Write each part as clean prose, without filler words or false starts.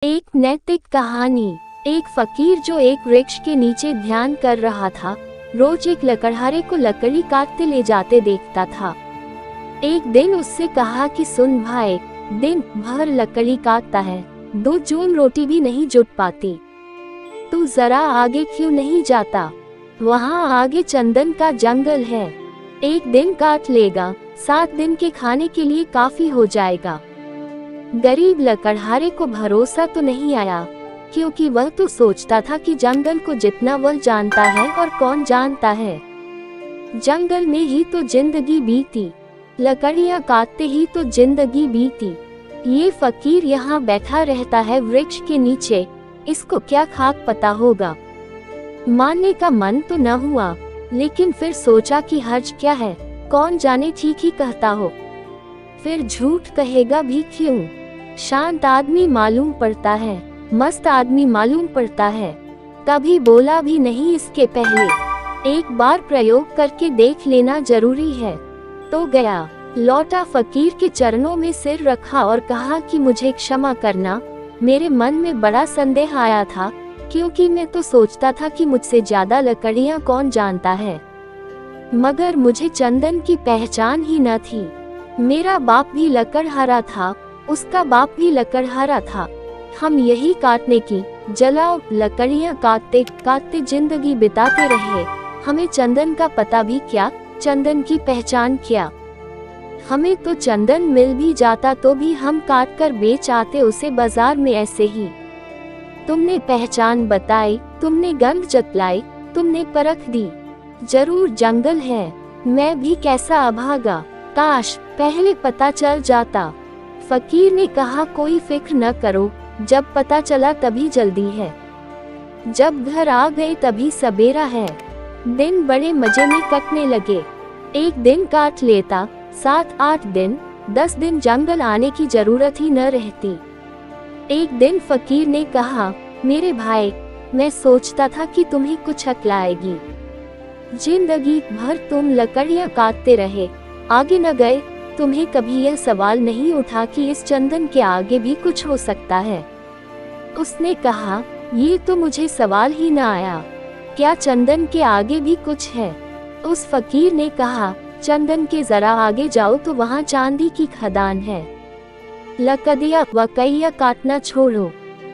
एक नैतिक कहानी। एक फकीर जो एक वृक्ष के नीचे ध्यान कर रहा था, रोज एक लकड़हारे को लकड़ी काटते ले जाते देखता था। एक दिन उससे कहा कि सुन भाई, दिन भर लकड़ी काटता है, 2 जून रोटी भी नहीं जुट पाती। तू जरा आगे क्यों नहीं जाता? वहाँ आगे चंदन का जंगल है, एक दिन काट लेगा, 7 दिन के खाने के लिए काफी हो जाएगा। गरीब लकड़हारे को भरोसा तो नहीं आया, क्योंकि वह तो सोचता था कि जंगल को जितना वह जानता है और कौन जानता है। जंगल में ही तो जिंदगी बीती, लकड़ियां काटते ही तो जिंदगी बीती। ये फकीर यहाँ बैठा रहता है वृक्ष के नीचे, इसको क्या खाक पता होगा। मानने का मन तो न हुआ, लेकिन फिर सोचा कि हर्ज क्या है, कौन जाने ठीक ही कहता हो, फिर झूठ कहेगा भी क्यों। शांत आदमी मालूम पड़ता है, मस्त आदमी मालूम पड़ता है, कभी बोला भी नहीं इसके पहले। एक बार प्रयोग करके देख लेना जरूरी है। तो गया, लौटा, फकीर के चरणों में सिर रखा और कहा कि मुझे क्षमा करना, मेरे मन में बड़ा संदेह आया था, क्योंकि मैं तो सोचता था कि मुझसे ज्यादा लकड़ियां कौन जानता है, मगर मुझे चंदन की पहचान ही न थी। मेरा बाप भी लकड़हारा था, उसका बाप भी लकड़हारा था, हम यही काटने की जलाओ लकड़ियां काटते काटते जिंदगी बिताते रहे। हमें चंदन का पता भी क्या, चंदन की पहचान क्या। हमें तो चंदन मिल भी जाता तो भी हम काट कर बेच आते उसे बाजार में ऐसे ही। तुमने पहचान बताई, तुमने गंध जतलाई, तुमने परख दी, जरूर जंगल है, मैं भी कैसा अभागा, काश पहले पता चल जाता। फकीर ने कहा कोई फिक्र न करो, जब पता चला तभी जल्दी है, जब घर आ गए तभी सबेरा है। दिन बड़े मजे में कटने लगे, एक दिन काट लेता, 7-8 दिन, 10 दिन जंगल आने की जरूरत ही न रहती। एक दिन फकीर ने कहा, मेरे भाई, मैं सोचता था कि तुम्हें कुछ अक्ल आएगी। जिंदगी भर तुम लकड़ियां काटते रहे, आगे न गए। तुम्हें कभी यह सवाल नहीं उठा कि इस चंदन के आगे भी कुछ हो सकता है? उसने कहा, ये तो मुझे सवाल ही न आया, क्या चंदन के आगे भी कुछ है? उस फकीर ने कहा, चंदन के जरा आगे जाओ तो वहाँ चांदी की खदान है, लकड़ियां वकैया काटना छोड़ो,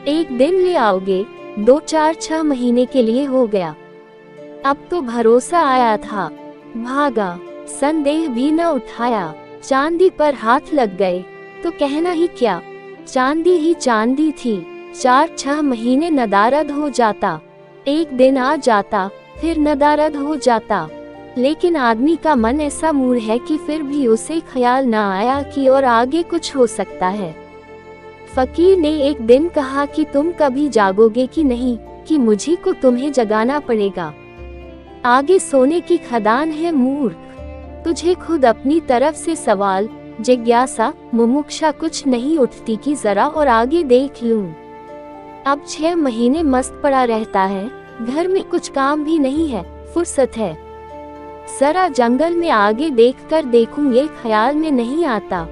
एक दिन ले आओगे, 2-4-6 महीने के लिए हो गया। अब तो भरोसा आया था, भागा, संदेह भी न उठाया। चांदी पर हाथ लग गए तो कहना ही क्या, चांदी ही चांदी थी। 4-6 महीने नदारद हो जाता, एक दिन आ जाता, फिर नदारद हो जाता। लेकिन आदमी का मन ऐसा मूड है कि फिर भी उसे ख्याल न आया कि और आगे कुछ हो सकता है। फकीर ने एक दिन कहा कि तुम कभी जागोगे कि नहीं, कि मुझे को तुम्हें जगाना पड़ेगा। आगे सोने की खदान है मूर्ख, तुझे खुद अपनी तरफ से सवाल, जिज्ञासा, मुमुक्षा कुछ नहीं उठती कि जरा और आगे देख लूं। अब 6 महीने मस्त पड़ा रहता है, घर में कुछ काम भी नहीं है, फुर्सत है, जरा जंगल में आगे देखकर देखूं ये ख्याल में नहीं आता।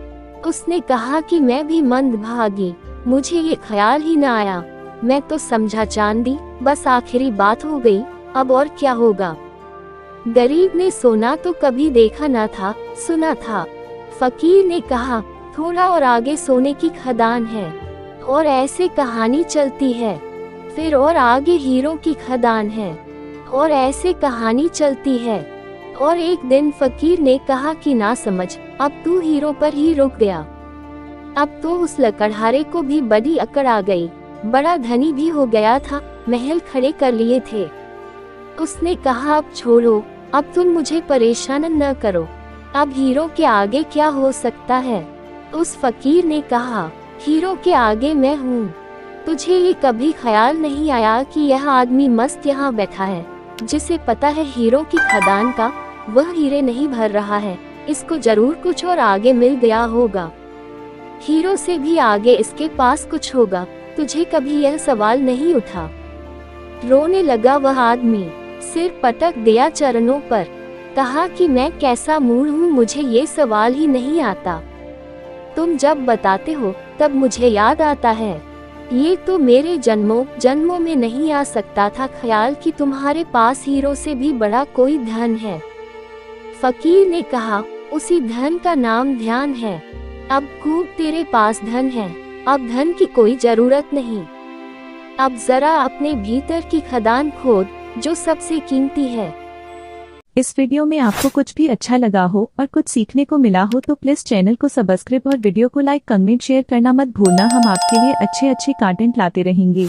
उसने कहा कि मैं भी मंदभागी, मुझे ये ख्याल ही न आया, मैं तो समझा चांदी, बस आखिरी बात हो गई, अब और क्या होगा। गरीब ने सोना तो कभी देखा न था, सुना था। फकीर ने कहा, थोड़ा और आगे सोने की खदान है, और ऐसे कहानी चलती है। फिर और आगे हीरों की खदान है, और ऐसे कहानी चलती है। और एक दिन फकीर ने कहा कि ना समझ, अब तू हीरो पर ही रुक गया। अब तो उस लकड़हारे को भी बड़ी अकड़ आ गई, बड़ा धनी भी हो गया था, महल खड़े कर लिए थे। उसने कहा, अब छोड़ो, अब तुम मुझे परेशान न करो, अब हीरो के आगे क्या हो सकता है? उस फकीर ने कहा, हीरो के आगे मैं हूँ। तुझे ये कभी ख्याल नहीं आया कि यह आदमी मस्त यहाँ बैठा है, जिसे पता है हीरो की खदान का, वह हीरे नहीं भर रहा है, इसको जरूर कुछ और आगे मिल गया होगा, हीरो से भी आगे इसके पास कुछ होगा। तुझे कभी यह सवाल नहीं उठा? रोने लगा वह आदमी, सिर पटक दिया चरणों पर, कहा कि मैं कैसा मूढ़ हूँ, मुझे ये सवाल ही नहीं आता। तुम जब बताते हो तब मुझे याद आता है, ये तो मेरे जन्मों जन्मों में नहीं आ सकता था ख्याल कि तुम्हारे पास हीरो से भी बड़ा कोई धन है। फकीर ने कहा, उसी धन का नाम ध्यान है। अब खूब तेरे पास धन है, अब धन की कोई जरूरत नहीं। अब जरा अपने भीतर की खदान खोद जो सबसे कीमती है। इस वीडियो में आपको कुछ भी अच्छा लगा हो और कुछ सीखने को मिला हो तो प्लीज चैनल को सब्सक्राइब और वीडियो को लाइक कमेंट शेयर करना मत भूलना। हम आपके लिए अच्छे कंटेंट लाते रहेंगे।